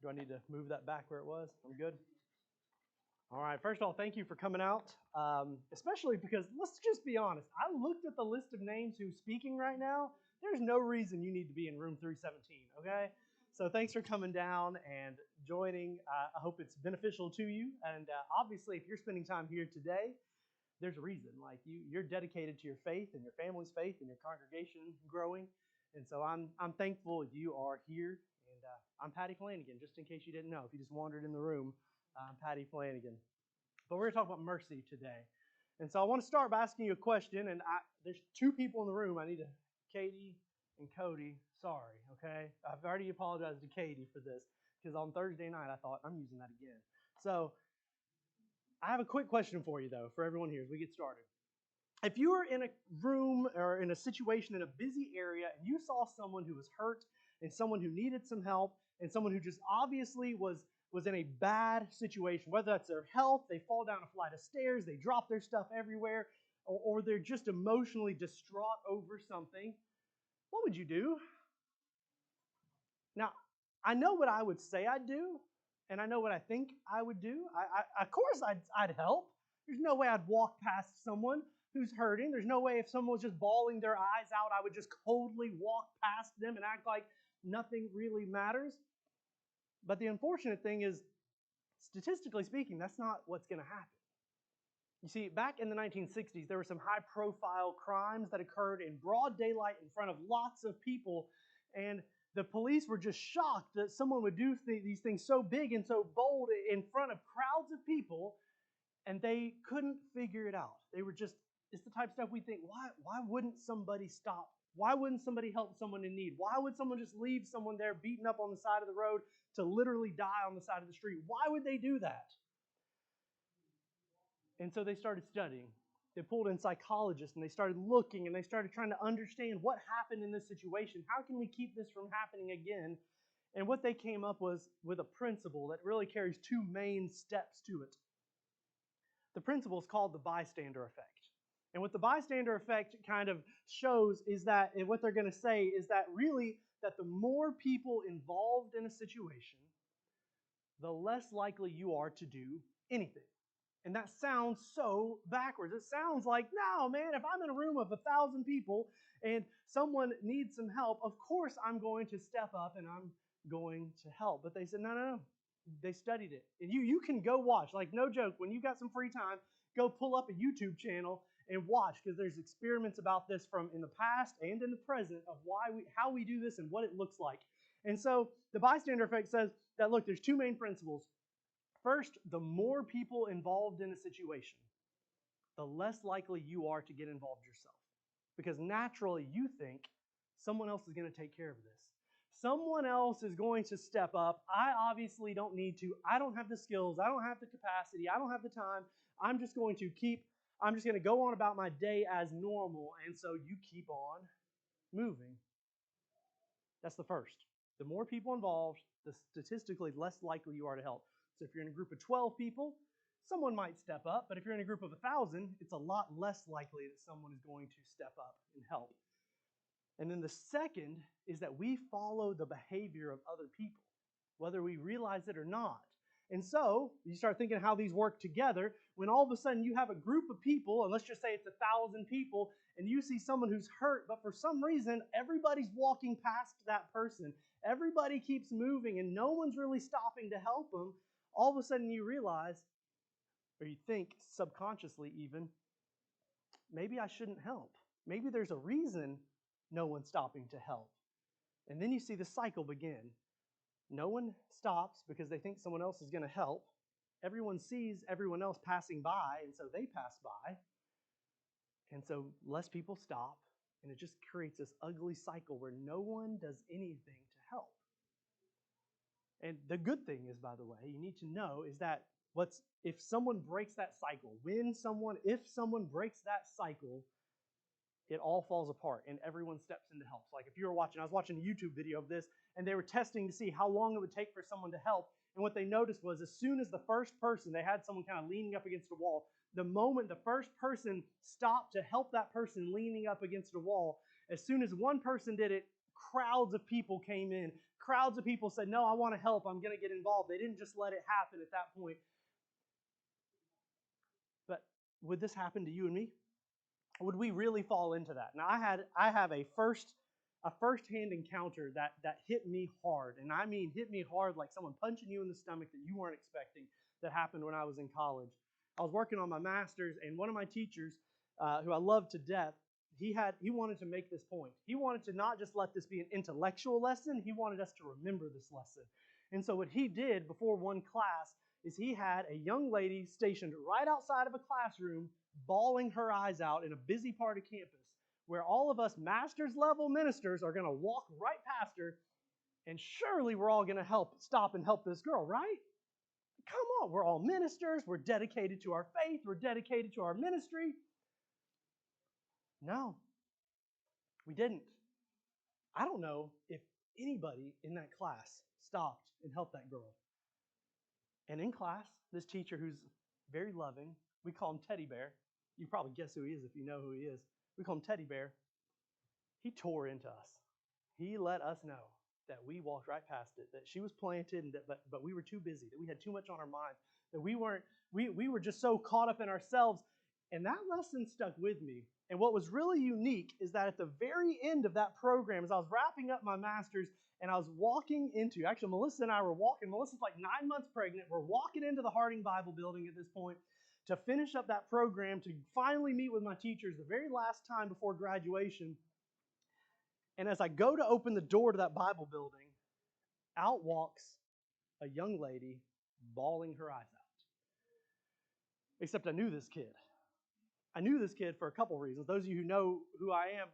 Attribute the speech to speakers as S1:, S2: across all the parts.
S1: Do I need to move that back where it was? I'm good. All right. First of all, thank you for coming out, especially because let's just be honest. I looked at the list of names who's speaking right now. There's no reason you need to be in room 317, okay? So thanks for coming down and joining. I hope it's beneficial to you. And obviously, if you're spending time here today, there's a reason. Like you're dedicated to your faith and your family's faith and your congregation growing. And so I'm thankful you are here. And I'm Paddy Flanagan, just in case you didn't know. If you just wandered in the room, I'm Paddy Flanagan. But we're going to talk about mercy today. And so I want to start by asking you a question. And there's two people in the room. I need to, Katie and Cody. Sorry, okay? I've already apologized to Katie for this because on Thursday night I thought I'm using that again. So I have a quick question for you, though, for everyone here as we get started. If you were in a room or in a situation in a busy area and you saw someone who was hurt and someone who needed some help and someone who just obviously was in a bad situation, whether that's their health, they fall down a flight of stairs, they drop their stuff everywhere, or they're just emotionally distraught over something, what would you do? Now, I know what I would say I'd do, and I know what I think I would do. Of course, I'd help. There's no way I'd walk past someone who's hurting. There's no way if someone was just bawling their eyes out, I would just coldly walk past them and act like nothing really matters. But the unfortunate thing is, statistically speaking, that's not what's going to happen. You see, back in the 1960s, there were some high-profile crimes that occurred in broad daylight in front of lots of people, and the police were just shocked that someone would do these things so big and so bold in front of crowds of people, and they couldn't figure it out. They were just, it's the type of stuff we think, why wouldn't somebody stop? Why wouldn't somebody help someone in need? Why would someone just leave someone there beaten up on the side of the road to literally die on the side of the street? Why would they do that? And so they started studying. They pulled in psychologists and they started looking and they started trying to understand what happened in this situation. How can we keep this from happening again? And what they came up was with a principle that really carries two main steps to it. The principle is called the bystander effect. And what the bystander effect kind of shows is that, and what they're going to say is that really that the more people involved in a situation, the less likely you are to do anything. And that sounds so backwards. It sounds like, no, man, if I'm in a room of 1,000 people and someone needs some help, of course I'm going to step up and I'm going to help. But they said, no. They studied it. And you can go watch. Like, no joke, when you got some free time, go pull up a YouTube channel and watch, because there's experiments about this from in the past and in the present of how we do this and what it looks like. And so the bystander effect says that, look, there's two main principles. First, the more people involved in a situation, the less likely you are to get involved yourself. Because naturally you think someone else is going to take care of this. Someone else is going to step up. I obviously don't need to. I don't have the skills. I don't have the capacity. I don't have the time. I'm just going to go on about my day as normal. And so you keep on moving. That's the first. The more people involved, the statistically less likely you are to help. So if you're in a group of 12 people, someone might step up. But if you're in a group of 1,000, it's a lot less likely that someone is going to step up and help. And then the second is that we follow the behavior of other people, whether we realize it or not. And so you start thinking how these work together. When all of a sudden you have a group of people, and let's just say it's 1,000 people, and you see someone who's hurt, but for some reason everybody's walking past that person. Everybody keeps moving, and no one's really stopping to help them. All of a sudden you realize, or you think subconsciously even, maybe I shouldn't help. Maybe there's a reason no one's stopping to help. And then you see the cycle begin. No one stops because they think someone else is going to help. Everyone sees everyone else passing by, and so they pass by. And so less people stop, and it just creates this ugly cycle where no one does anything to help. And the good thing is, by the way, you need to know is that if someone breaks that cycle, if someone breaks that cycle, it all falls apart and everyone steps in to help. So like if you were watching, I was watching a YouTube video of this, and they were testing to see how long it would take for someone to help. And what they noticed was as soon as the first person, they had someone kind of leaning up against a wall, the moment the first person stopped to help that person leaning up against a wall, as soon as one person did it, crowds of people came in. crowds of people said, no, I want to help. I'm going to get involved. They didn't just let it happen at that point. But would this happen to you and me? Would we really fall into that? Now, I have a first-hand encounter that hit me hard. And I mean hit me hard like someone punching you in the stomach that you weren't expecting, that happened when I was in college. I was working on my master's, and one of my teachers, who I love to death, he wanted to make this point. He wanted to not just let this be an intellectual lesson, he wanted us to remember this lesson. And so what he did before one class is he had a young lady stationed right outside of a classroom bawling her eyes out in a busy part of campus where all of us master's level ministers are going to walk right past her, and surely we're all going to stop and help this girl, right? Come on, we're all ministers, we're dedicated to our faith, we're dedicated to our ministry. No, we didn't. I don't know if anybody in that class stopped and helped that girl. And in class, this teacher, who's very loving, we call him Teddy Bear. You probably guess who he is if you know who he is. We call him Teddy Bear. He tore into us. He let us know that we walked right past it, that she was planted, and but we were too busy, that we had too much on our mind, that we were just so caught up in ourselves. And that lesson stuck with me. And what was really unique is that at the very end of that program, as I was wrapping up my master's, and I was walking into, actually Melissa and I were walking, Melissa's like 9 months pregnant, we're walking into the Harding Bible building at this point to finish up that program, to finally meet with my teachers the very last time before graduation. And as I go to open the door to that Bible building, out walks a young lady bawling her eyes out. Except I knew this kid. I knew this kid for a couple reasons. Those of you who know who I am,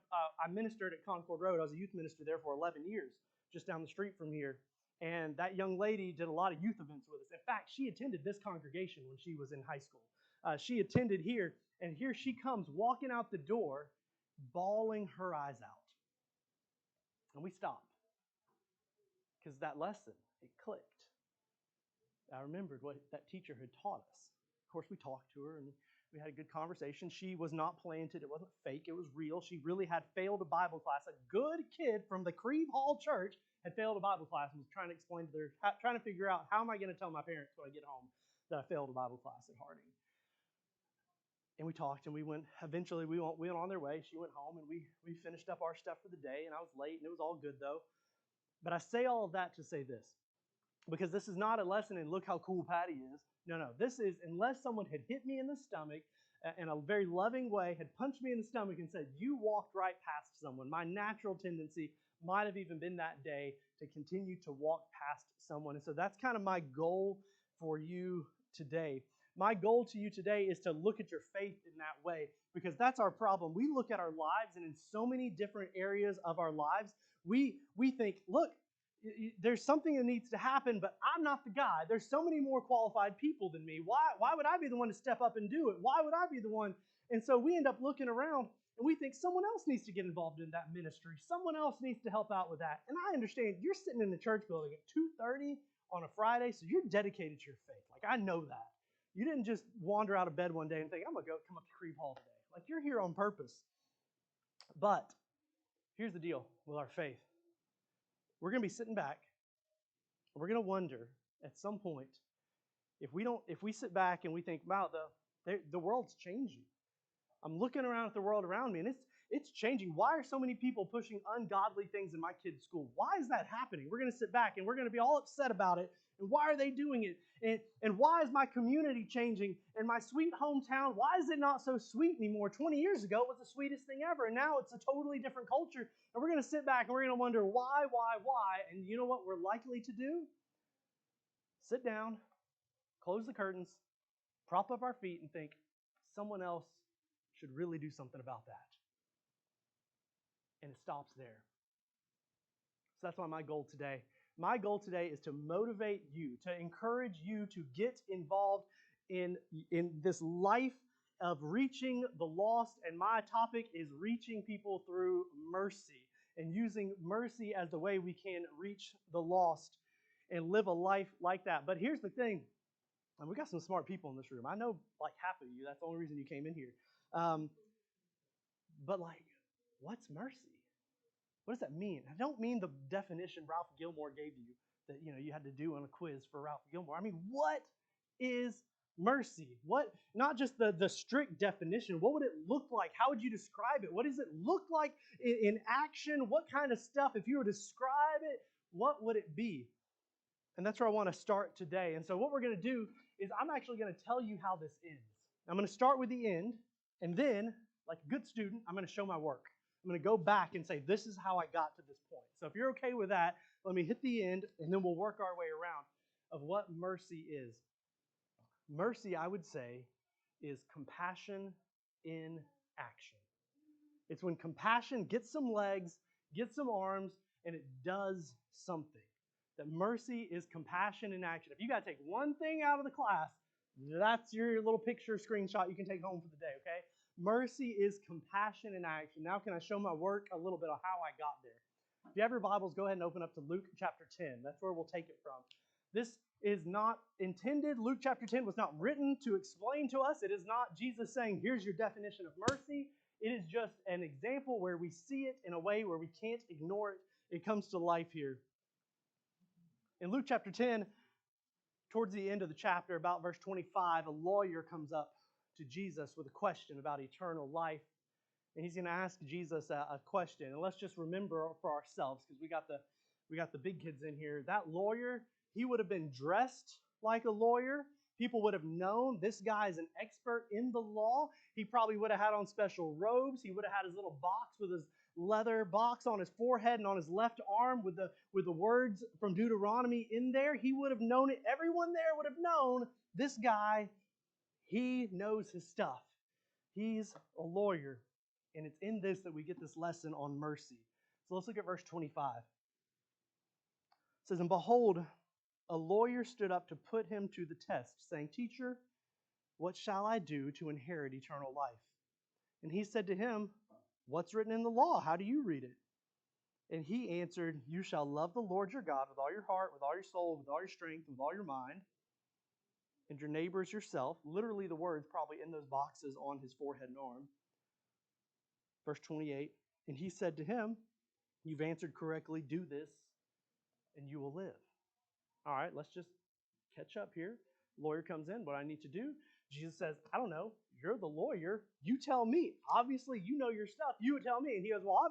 S1: I ministered at Concord Road. I was a youth minister there for 11 years, just down the street from here. And that young lady did a lot of youth events with us. In fact, she attended this congregation when she was in high school. She attended here, and here she comes walking out the door, bawling her eyes out. And we stopped. Because that lesson, it clicked. I remembered what that teacher had taught us. Of course, we talked to her, and we had a good conversation. She was not planted. It wasn't fake. It was real. She really had failed a Bible class. A good kid from the Creve Hall Church had failed a Bible class and was trying to figure out, how am I going to tell my parents when I get home that I failed a Bible class at Harding? And we talked, and eventually we went on their way. She went home, and we finished up our stuff for the day, and I was late, and it was all good, though. But I say all of that to say this, because this is not a lesson in look how cool Paddy is. No. This is, unless someone had hit me in the stomach in a very loving way, had punched me in the stomach and said, you walked right past someone, my natural tendency might have even been that day to continue to walk past someone. And so that's kind of my goal for you today. My goal to you today is to look at your faith in that way, because that's our problem. We look at our lives, and in so many different areas of our lives, we think, look, there's something that needs to happen, but I'm not the guy. There's so many more qualified people than me. Why would I be the one to step up and do it? Why would I be the one? And so we end up looking around, and we think someone else needs to get involved in that ministry. Someone else needs to help out with that. And I understand you're sitting in the church building at 2:30 on a Friday, so you're dedicated to your faith. Like, I know that. You didn't just wander out of bed one day and think, I'm going to go come up to Creve Hall today. Like, you're here on purpose. But here's the deal with our faith. We're going to be sitting back, and we're going to wonder at some point if we sit back and we think, wow, the world's changing. I'm looking around at the world around me, and it's changing. Why are so many people pushing ungodly things in my kids' school? Why is that happening? We're going to sit back, and we're going to be all upset about it. And why are they doing it? And why is my community changing? And my sweet hometown, why is it not so sweet anymore? 20 years ago, it was the sweetest thing ever, and now it's a totally different culture. And we're going to sit back, and we're going to wonder why. And you know what we're likely to do? Sit down, close the curtains, prop up our feet, and think, someone else should really do something about that. And it stops there. So that's why my goal today is to motivate you, to encourage you to get involved in this life of reaching the lost. And my topic is reaching people through mercy, and using mercy as the way we can reach the lost and live a life like that. But here's the thing. And we got some smart people in this room. I know like half of you. That's the only reason you came in here. But like, what's mercy? What does that mean? I don't mean the definition Ralph Gilmore gave you that you had to do on a quiz for Ralph Gilmore. I mean, what is mercy? What, not just the strict definition, what would it look like? How would you describe it? What does it look like in action? What kind of stuff, if you were to describe it, what would it be? And that's where I want to start today. And so what we're going to do is I'm actually going to tell you how this ends. I'm going to start with the end, and then, like a good student, I'm going to show my work. I'm going to go back and say, this is how I got to this point. So if you're okay with that, let me hit the end, and then we'll work our way around of what mercy is. Mercy, I would say, is compassion in action. It's when compassion gets some legs, gets some arms, and it does something. That mercy is compassion in action. If you got to take one thing out of the class, that's your little picture screenshot you can take home for the day, okay? Mercy is compassion in action. Now can I show my work a little bit of how I got there? If you have your Bibles, go ahead and open up to Luke chapter 10. That's where we'll take it from. This is not intended. Luke chapter 10 was not written to explain to us. It is not Jesus saying, here's your definition of mercy. It is just an example where we see it in a way where we can't ignore it. It comes to life here. In Luke chapter 10, towards the end of the chapter, about verse 25, a lawyer comes up to Jesus with a question about eternal life. And he's going to ask Jesus a question. And let's just remember for ourselves, because we got the big kids in here. That lawyer, he would have been dressed like a lawyer. People would have known this guy is an expert in the law. He probably would have had on special robes. He would have had his little box with his leather box on his forehead and on his left arm with the words from Deuteronomy in there. He would have known it. Everyone there would have known this guy, he knows his stuff. He's a lawyer. And it's in this that we get this lesson on mercy. So let's look at verse 25. It says, and behold, a lawyer stood up to put him to the test, saying, Teacher, what shall I do to inherit eternal life? And he said to him, What's written in the law? How do you read it? And he answered, You shall love the Lord your God with all your heart, with all your soul, with all your strength, with all your mind, and your neighbor as yourself. Literally the words probably in those boxes on his forehead and arm. Verse 28, and he said to him, You've answered correctly, do this, and you will live. All right, let's just catch up here. Lawyer comes in, what I need to do. Jesus says, I don't know, you're the lawyer. You tell me. Obviously, you know your stuff. You would tell me. And he goes, well,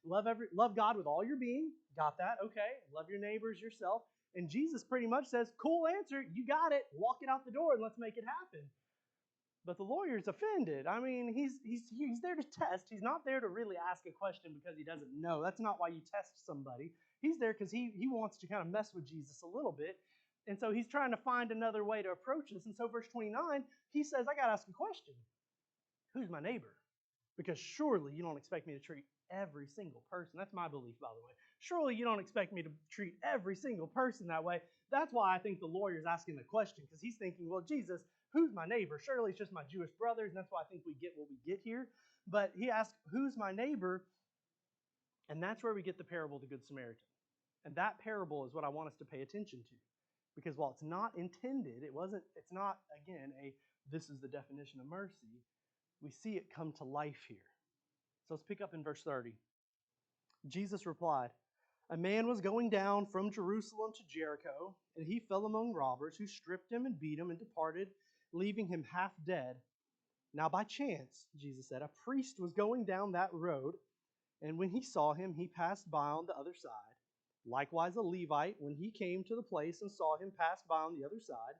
S1: love God with all your being. Got that? Okay. Love your neighbors, yourself. And Jesus pretty much says, cool answer. You got it. Walk it out the door and let's make it happen. But the lawyer's offended. I mean, he's there to test. He's not there to really ask a question because he doesn't know. That's not why you test somebody. He's there because he wants to kind of mess with Jesus a little bit. And so he's trying to find another way to approach this. And so verse 29, he says, I got to ask a question. Who's my neighbor? Because surely you don't expect me to treat every single person. That's my belief, by the way. Surely you don't expect me to treat every single person that way. That's why I think the lawyer's asking the question, because he's thinking, well, Jesus, who's my neighbor? Surely it's just my Jewish brothers, and that's why I think we get what we get here. But he asks, who's my neighbor? And that's where we get the parable of the Good Samaritan. And that parable is what I want us to pay attention to. Because while it's not intended, it's not, again, this is the definition of mercy, we see it come to life here. So let's pick up in verse 30. Jesus replied, a man was going down from Jerusalem to Jericho, and he fell among robbers who stripped him and beat him and departed, leaving him half dead. Now by chance, Jesus said, a priest was going down that road, and when he saw him, he passed by on the other side. Likewise a Levite, when he came to the place and saw him, passed by on the other side.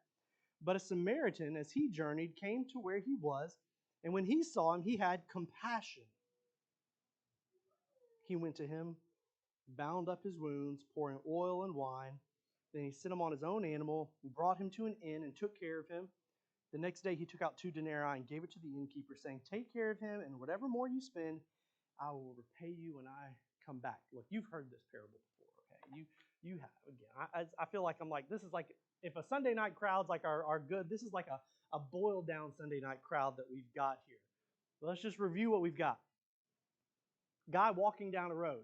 S1: But a Samaritan, as he journeyed, came to where he was, and when he saw him, he had compassion. He went to him, bound up his wounds, pouring oil and wine. Then he sent him on his own animal, and brought him to an inn, and took care of him. The next day he took out 2 denarii and gave it to the innkeeper, saying, take care of him, and whatever more you spend, I will repay you when I come back. Look, you've heard this parable before, okay? You have. Again, I feel like I'm like, this is like, if a Sunday night crowd's like our good, this is like a boiled down Sunday night crowd that we've got here. So let's just review what we've got. Guy walking down a road.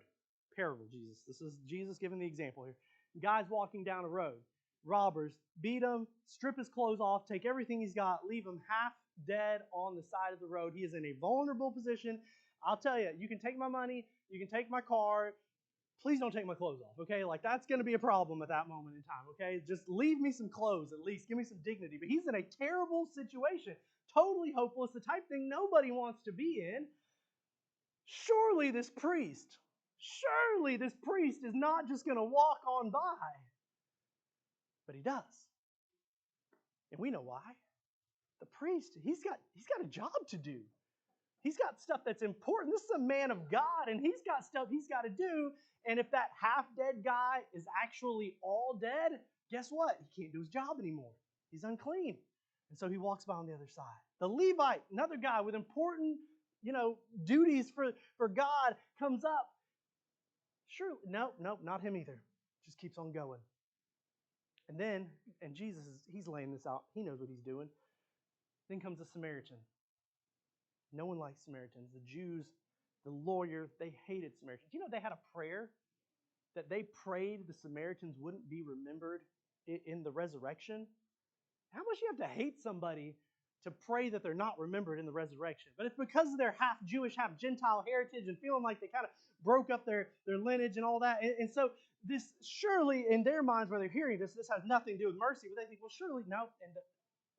S1: Parable, Jesus. This is Jesus giving the example here. Guy's walking down a road. Robbers beat him, strip his clothes off, take everything he's got, leave him half dead on the side of the road. He is in a vulnerable position. I'll tell you, you can take my money, you can take my car. Please don't take my clothes off, okay? Like, that's going to be a problem at that moment in time, okay? Just leave me some clothes at least. Give me some dignity. But he's in a terrible situation, totally hopeless, the type of thing nobody wants to be in. Surely this priest is not just going to walk on by. But he does. And we know why. The priest, he's got a job to do. He's got stuff that's important. This is a man of God, and he's got stuff he's got to do. And if that half-dead guy is actually all dead, guess what? He can't do his job anymore. He's unclean. And so he walks by on the other side. The Levite, another guy with important, duties for God, comes up. Sure, nope, not him either. Just keeps on going. And then, Jesus, he's laying this out. He knows what he's doing. Then comes a Samaritan. No one likes Samaritans. The Jews, the lawyer, they hated Samaritans. You know, they had a prayer that they prayed the Samaritans wouldn't be remembered in the resurrection. How much do you have to hate somebody to pray that they're not remembered in the resurrection? But it's because of their half Jewish, half Gentile heritage and feeling like they kind of broke up their lineage and all that. And so this surely, in their minds where they're hearing this has nothing to do with mercy. But they think, well, surely, no. And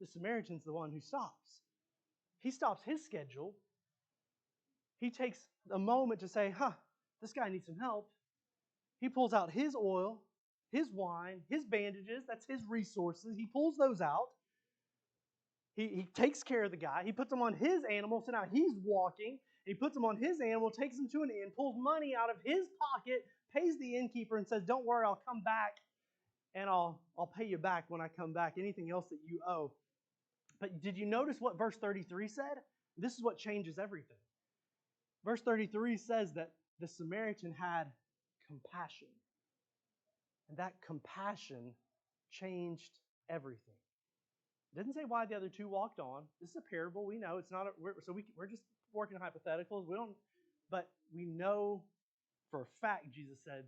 S1: the Samaritan's the one who stops. He stops his schedule. He takes a moment to say, this guy needs some help. He pulls out his oil, his wine, his bandages. That's his resources. He pulls those out. He takes care of the guy. He puts him on his animal, so now he's walking. He puts him on his animal, takes him to an inn, pulls money out of his pocket, pays the innkeeper, and says, don't worry, I'll come back, and I'll pay you back when I come back, anything else that you owe. But did you notice what verse 33 said? This is what changes everything. Verse 33 says that the Samaritan had compassion. And that compassion changed everything. It doesn't say why the other two walked on. This is a parable. We know it's not. We're just working hypotheticals. But we know for a fact, Jesus said,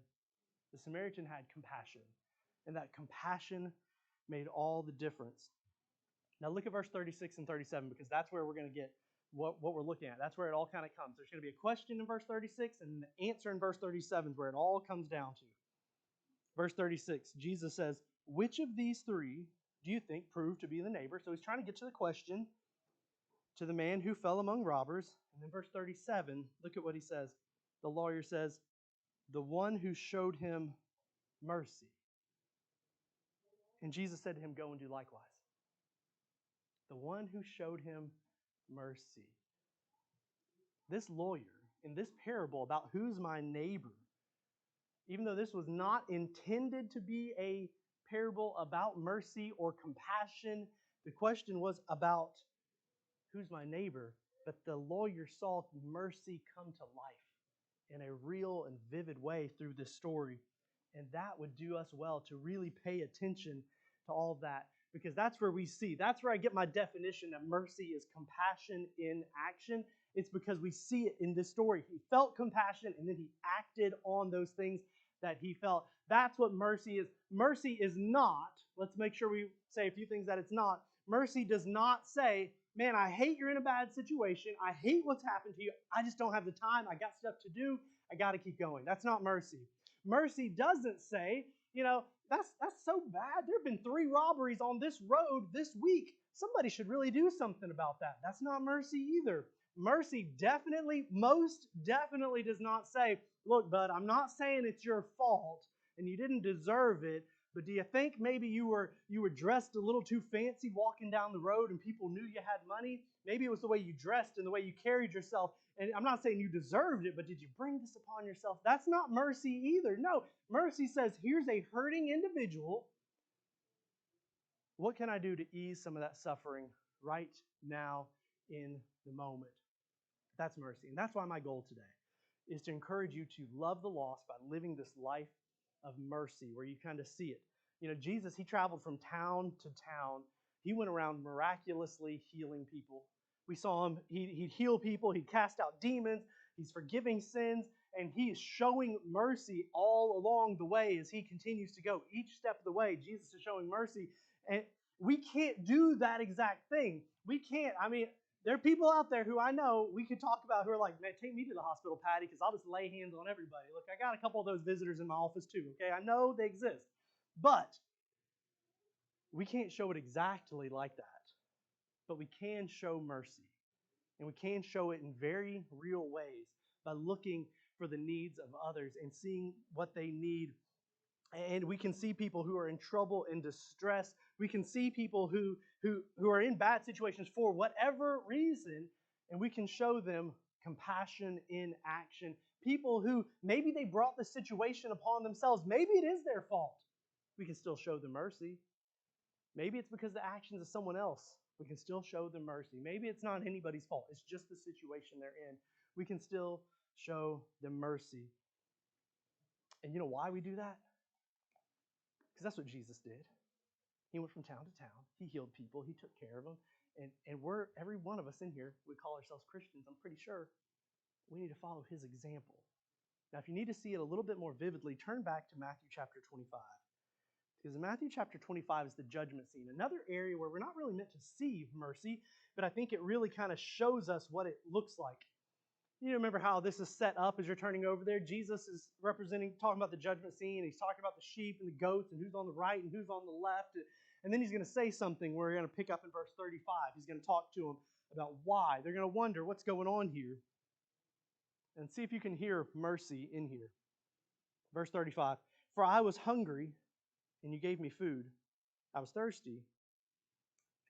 S1: the Samaritan had compassion. And that compassion made all the difference. Now look at verse 36 and 37, because that's where we're going to get what we're looking at. That's where it all kind of comes. There's going to be a question in verse 36, and the answer in verse 37 is where it all comes down to. Verse 36, Jesus says, which of these three do you think proved to be the neighbor? So he's trying to get to the question, to the man who fell among robbers. And then verse 37, look at what he says. The lawyer says, the one who showed him mercy. And Jesus said to him, go and do likewise. The one who showed him mercy. This lawyer, in this parable about who's my neighbor, even though this was not intended to be a parable about mercy or compassion, the question was about who's my neighbor, but the lawyer saw mercy come to life in a real and vivid way through this story. And that would do us well to really pay attention to all of that. Because that's where that's where I get my definition that mercy is compassion in action. It's because we see it in this story. He felt compassion and then he acted on those things that he felt. That's what mercy is. Mercy is not, let's make sure we say a few things that it's not. Mercy does not say, man, I hate you're in a bad situation. I hate what's happened to you. I just don't have the time. I got stuff to do. I got to keep going. That's not mercy. Mercy doesn't say, that's so bad. There have been 3 robberies on this road this week. Somebody should really do something about that. That's not mercy either. Mercy most definitely does not say, look, bud, I'm not saying it's your fault and you didn't deserve it, but do you think maybe you were dressed a little too fancy walking down the road and people knew you had money? Maybe it was the way you dressed and the way you carried yourself. And I'm not saying you deserved it, but did you bring this upon yourself? That's not mercy either. No, mercy says, here's a hurting individual. What can I do to ease some of that suffering right now in the moment? That's mercy. And that's why my goal today is to encourage you to love the lost by living this life of mercy where you kind of see it. Jesus, he traveled from town to town. He went around miraculously healing people. We saw him, he'd heal people, he'd cast out demons, he's forgiving sins, and he is showing mercy all along the way as he continues to go. Each step of the way, Jesus is showing mercy. And we can't do that exact thing. We can't. There are people out there who I know we could talk about who are like, man, take me to the hospital, Patty, because I'll just lay hands on everybody. Look, I got a couple of those visitors in my office too, okay? I know they exist. But we can't show it exactly like that. But we can show mercy. And we can show it in very real ways by looking for the needs of others and seeing what they need. And we can see people who are in trouble and distress. We can see people who are in bad situations for whatever reason, and we can show them compassion in action. People who maybe they brought the situation upon themselves. Maybe it is their fault. We can still show them mercy. Maybe it's because the actions of someone else. We can still show them mercy. Maybe it's not anybody's fault. It's just the situation they're in. We can still show them mercy. And you know why we do that? Because that's what Jesus did. He went from town to town. He healed people. He took care of them. And we're, every one of us in here, we call ourselves Christians, I'm pretty sure. We need to follow his example. Now, if you need to see it a little bit more vividly, turn back to Matthew chapter 25. Because in Matthew chapter 25 is the judgment scene. Another area where we're not really meant to see mercy, but I think it really kind of shows us what it looks like. You remember how this is set up as you're turning over there? Jesus is talking about the judgment scene. He's talking about the sheep and the goats and who's on the right and who's on the left. And then he's going to say something where we're going to pick up in verse 35. He's going to talk to them about why. They're going to wonder what's going on here. And see if you can hear mercy in here. Verse 35. For I was hungry, and you gave me food. I was thirsty,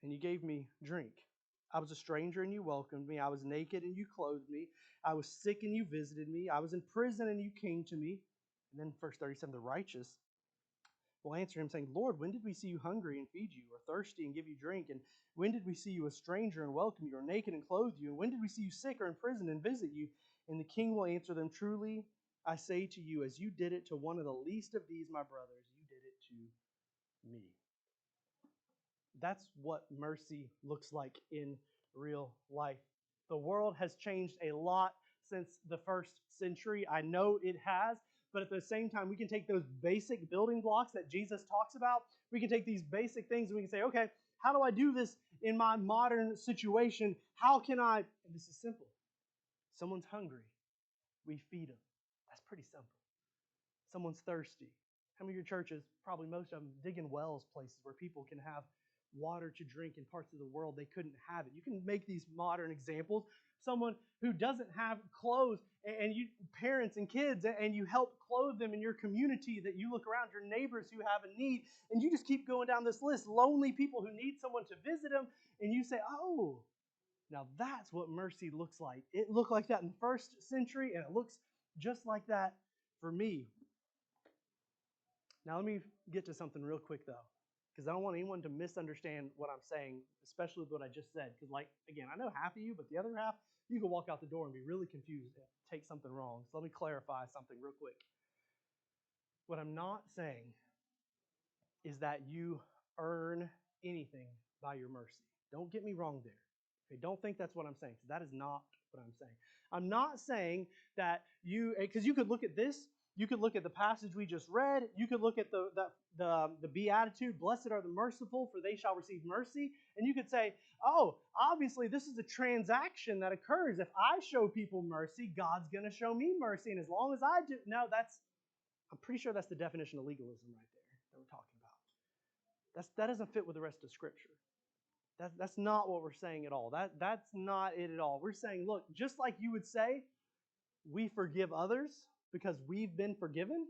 S1: and you gave me drink. I was a stranger, and you welcomed me. I was naked, and you clothed me. I was sick, and you visited me. I was in prison, and you came to me. And then verse 37, the righteous will answer him, saying, Lord, when did we see you hungry and feed you, or thirsty and give you drink? And when did we see you a stranger and welcome you, or naked and clothe you? And when did we see you sick or in prison and visit you? And the king will answer them, truly, I say to you, as you did it to one of the least of these, my brothers, you did it to me. That's what mercy looks like in real life. The world has changed a lot since the first century. I know it has, but at the same time, we can take those basic building blocks that Jesus talks about. We can take these basic things and we can say, okay, how do I do this in my modern situation? How can I? And this is simple. Someone's hungry. We feed them. That's pretty simple. Someone's thirsty. How many of your churches, probably most of them, digging wells places where people can have water to drink in parts of the world they couldn't have it. You can make these modern examples. Someone who doesn't have clothes, and you, parents and kids, and you help clothe them in your community, that you look around, your neighbors who have a need, and you just keep going down this list. Lonely people who need someone to visit them, and you say, oh, now that's what mercy looks like. It looked like that in the first century, and it looks just like that for me. Now let me get to something real quick, though, because I don't want anyone to misunderstand what I'm saying, especially with what I just said. Because, like, again, I know half of you, but the other half, you can walk out the door and be really confused and take something wrong. So let me clarify something real quick. What I'm not saying is that you earn anything by your mercy. Don't get me wrong there. Okay, don't think that's what I'm saying, because that is not what I'm saying. I'm not saying that you, because you could look at this, you could look at the passage we just read, you could look at the beatitude, blessed are the merciful, for they shall receive mercy, and you could say, oh, obviously this is a transaction that occurs. If I show people mercy, God's going to show me mercy, and as long as I do, no, I'm pretty sure that's the definition of legalism right there that we're talking about. That doesn't fit with the rest of Scripture. That's not what we're saying at all. That's not it at all. We're saying, look, just like you would say, we forgive others because we've been forgiven.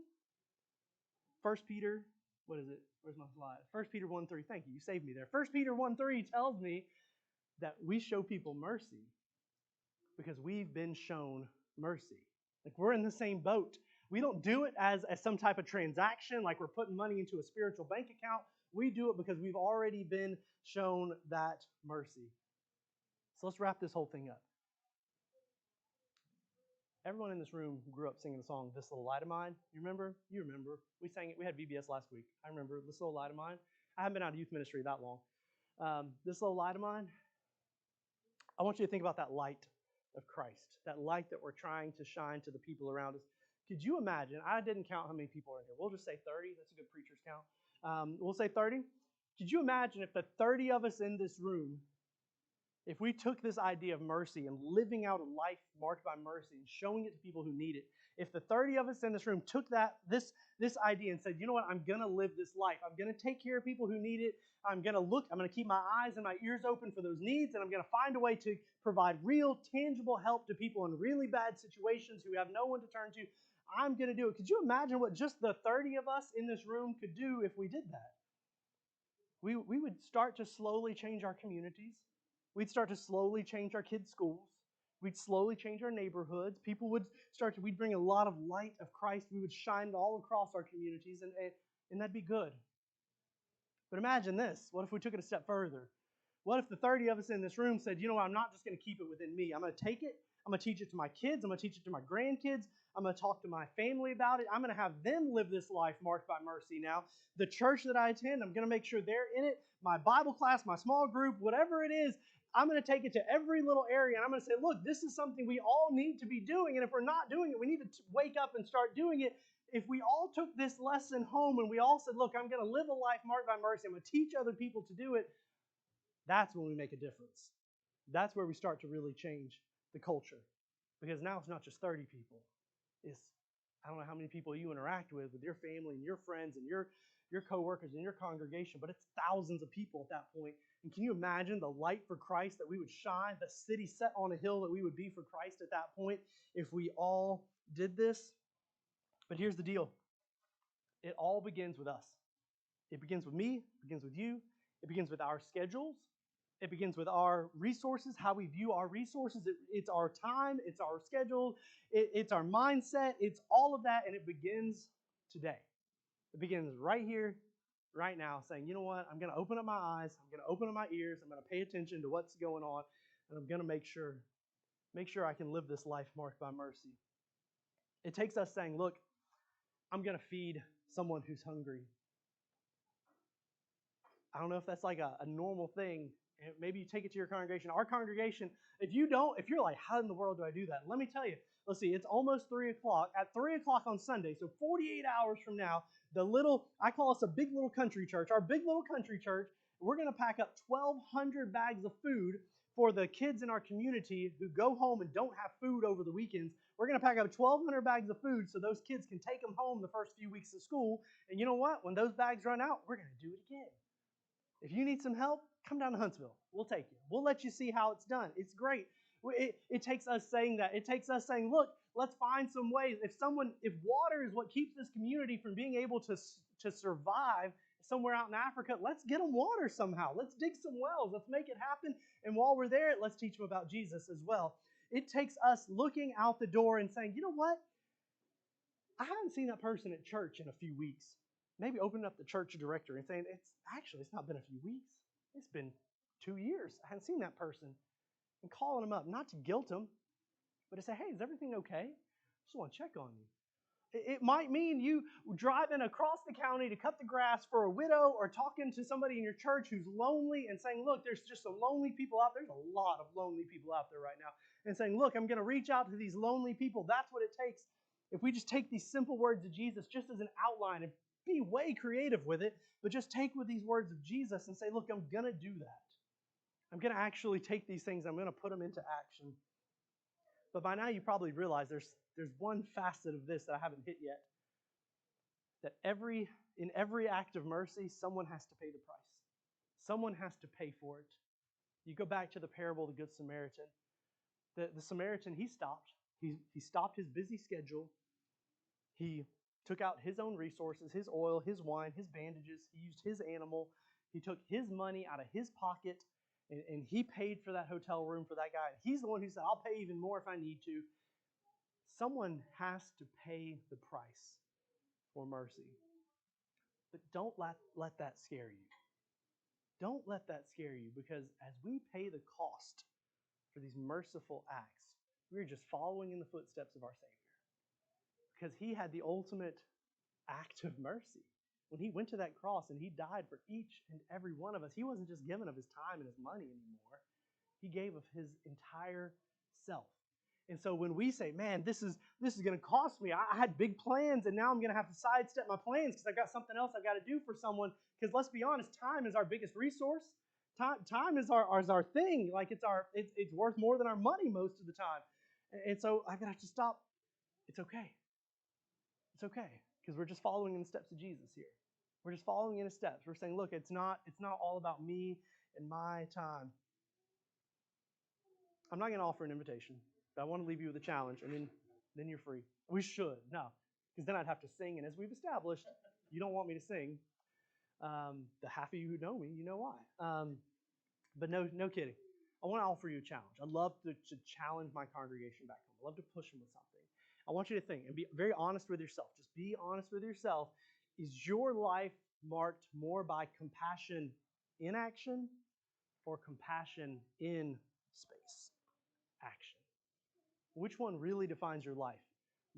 S1: 1 Peter, what is it? Where's my slide? 1 Peter 1:3. Thank you. You saved me there. 1 Peter 1:3 tells me that we show people mercy because we've been shown mercy. Like, we're in the same boat. We don't do it as some type of transaction, like we're putting money into a spiritual bank account. We do it because we've already been shown that mercy. So let's wrap this whole thing up. Everyone in this room grew up singing the song, This Little Light of Mine. You remember? You remember. We sang it. We had VBS last week. I remember This Little Light of Mine. I haven't been out of youth ministry that long. This little light of mine, I want you to think about that light of Christ, that light that we're trying to shine to the people around us. Could you imagine? I didn't count how many people are in here. We'll just say 30. That's a good preacher's count. We'll say 30. Could you imagine if the 30 of us in this room, If we took this idea of mercy and living out a life marked by mercy and showing it to people who need it, if the 30 of us in this room took this idea and said, you know what, I'm going to live this life. I'm going to take care of people who need it. I'm going to keep my eyes and my ears open for those needs, and I'm going to find a way to provide real, tangible help to people in really bad situations who have no one to turn to. I'm going to do it. Could you imagine what just the 30 of us in this room could do if we did that? We would start to slowly change our communities. We'd start to slowly change our kids' schools. We'd slowly change our neighborhoods. We'd bring a lot of light of Christ. We would shine it all across our communities, and that'd be good. But imagine this. What if we took it a step further? What if the 30 of us in this room said, you know what, I'm not just going to keep it within me. I'm going to take it. I'm going to teach it to my kids. I'm going to teach it to my grandkids. I'm going to talk to my family about it. I'm going to have them live this life marked by mercy now. The church that I attend, I'm going to make sure they're in it. My Bible class, my small group, whatever it is, I'm going to take it to every little area, and I'm going to say, look, this is something we all need to be doing, and if we're not doing it, we need to wake up and start doing it. If we all took this lesson home and we all said, look, I'm going to live a life marked by mercy, I'm going to teach other people to do it, that's when we make a difference. That's where we start to really change the culture. Because now it's not just 30 people. It's, I don't know how many people you interact with your family and your friends and your coworkers and your congregation, but it's thousands of people at that point. And can you imagine the light for Christ that we would shine, the city set on a hill that we would be for Christ at that point if we all did this? But here's the deal. It all begins with us. It begins with me. It begins with you. It begins with our schedules. It begins with our resources, how we view our resources. It's our time. It's our schedule. It's our mindset. It's all of that, and it begins today. It begins right here, right now, saying, you know what? I'm going to open up my eyes. I'm going to open up my ears. I'm going to pay attention to what's going on, and I'm going to make sure I can live this life marked by mercy. It takes us saying, look, I'm going to feed someone who's hungry. I don't know if that's like a normal thing. Maybe you take it to your congregation. Our congregation, if you're like, how in the world do I do that? Let me tell you. Let's see, it's almost 3 o'clock. At 3 o'clock on Sunday, so 48 hours from now, I call us a big little country church. Our big little country church, we're going to pack up 1,200 bags of food for the kids in our community who go home and don't have food over the weekends. We're going to pack up 1,200 bags of food so those kids can take them home the first few weeks of school. And you know what? When those bags run out, we're going to do it again. If you need some help, come down to Huntsville. We'll take you. We'll let you see how it's done. It's great. It takes us saying that. It takes us saying, look, let's find some ways. If water is what keeps this community from being able to survive somewhere out in Africa, let's get them water somehow. Let's dig some wells. Let's make it happen. And while we're there, let's teach them about Jesus as well. It takes us looking out the door and saying, you know what? I haven't seen that person at church in a few weeks. Maybe opening up the church directory and saying, it's not been a few weeks. It's been 2 years. I haven't seen that person. And calling them up, not to guilt them, but to say, hey, is everything okay? I just want to check on you. It might mean you driving across the county to cut the grass for a widow, or talking to somebody in your church who's lonely and saying, look, there's just some lonely people out there. There's a lot of lonely people out there right now. And saying, look, I'm going to reach out to these lonely people. That's what it takes. If we just take these simple words of Jesus just as an outline and be way creative with it, but just take with these words of Jesus and say, look, I'm going to do that. I'm going to actually take these things, I'm going to put them into action. But by now you probably realize there's one facet of this that I haven't hit yet. That in every act of mercy, someone has to pay the price. Someone has to pay for it. You go back to the parable of the Good Samaritan. The Samaritan, he stopped. He stopped his busy schedule. He took out his own resources, his oil, his wine, his bandages. He used his animal. He took his money out of his pocket, and he paid for that hotel room for that guy. He's the one who said, I'll pay even more if I need to. Someone has to pay the price for mercy. But don't let that scare you. Don't let that scare you, because as we pay the cost for these merciful acts, we're just following in the footsteps of our Savior. Because he had the ultimate act of mercy. When he went to that cross and he died for each and every one of us, he wasn't just giving of his time and his money anymore. He gave of his entire self. And so when we say, man, this is going to cost me. I had big plans, and now I'm going to have to sidestep my plans because I've got something else I've got to do for someone. Because let's be honest, time is our biggest resource. Time is our thing. Like it's worth more than our money most of the time. And so I have to stop. It's okay. It's okay because we're just following in the steps of Jesus here. We're just following in his steps. We're saying, look, it's not all about me and my time. I'm not going to offer an invitation, but I want to leave you with a challenge, and then you're free. We should, no, because then I'd have to sing, and as we've established, you don't want me to sing. The half of you who know me, you know why. But no kidding. I want to offer you a challenge. I'd love to challenge my congregation back home. I'd love to push them with something. I want you to think and be very honest with yourself. Just be honest with yourself. Is your life marked more by compassion in action or compassion in space? Action. Which one really defines your life?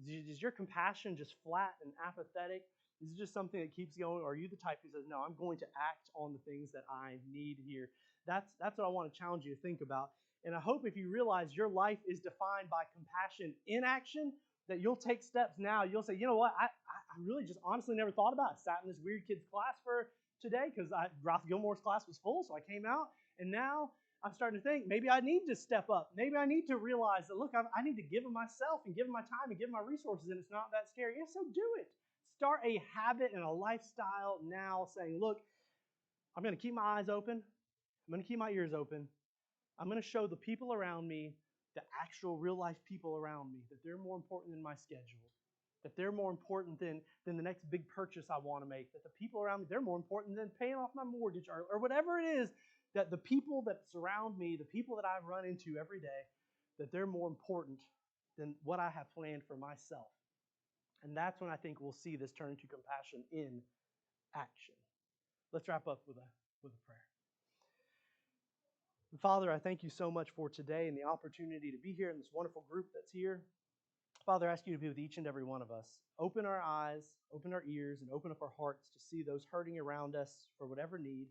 S1: Is your compassion just flat and apathetic? Is it just something that keeps going? Or are you the type who says, no, I'm going to act on the things that I need here? That's what I want to challenge you to think about. And I hope if you realize your life is defined by compassion in action, that you'll take steps now. You'll say, you know what, I really just honestly never thought about it. I sat in this weird kid's class for today because Ralph Gilmore's class was full, so I came out. And now I'm starting to think maybe I need to step up. Maybe I need to realize that, look, I need to give of myself and give of my time and give of my resources, and it's not that scary. Yeah, so do it. Start a habit and a lifestyle now saying, look, I'm going to keep my eyes open. I'm going to keep my ears open. I'm going to show the people around me, the actual real-life people around me, that they're more important than my schedule, that they're more important than the next big purchase I want to make, that the people around me, they're more important than paying off my mortgage or whatever it is, that the people that surround me, the people that I run into every day, that they're more important than what I have planned for myself. And that's when I think we'll see this turn to compassion in action. Let's wrap up with a prayer. Father, I thank you so much for today and the opportunity to be here in this wonderful group that's here. Father, I ask you to be with each and every one of us. Open our eyes, open our ears, and open up our hearts to see those hurting around us for whatever need.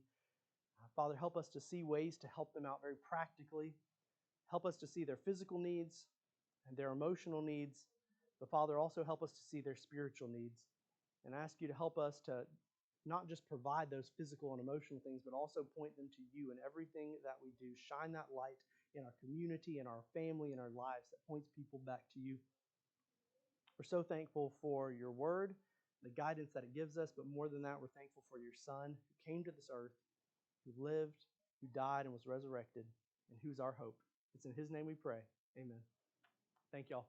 S1: Father, help us to see ways to help them out very practically. Help us to see their physical needs and their emotional needs. But Father, also help us to see their spiritual needs. And I ask you to help us to not just provide those physical and emotional things, but also point them to you in everything that we do. Shine that light in our community, in our family, in our lives that points people back to you. We're so thankful for your word, the guidance that it gives us, but more than that, we're thankful for your Son who came to this earth, who lived, who died, and was resurrected, and who's our hope. It's in his name we pray. Amen. Thank y'all.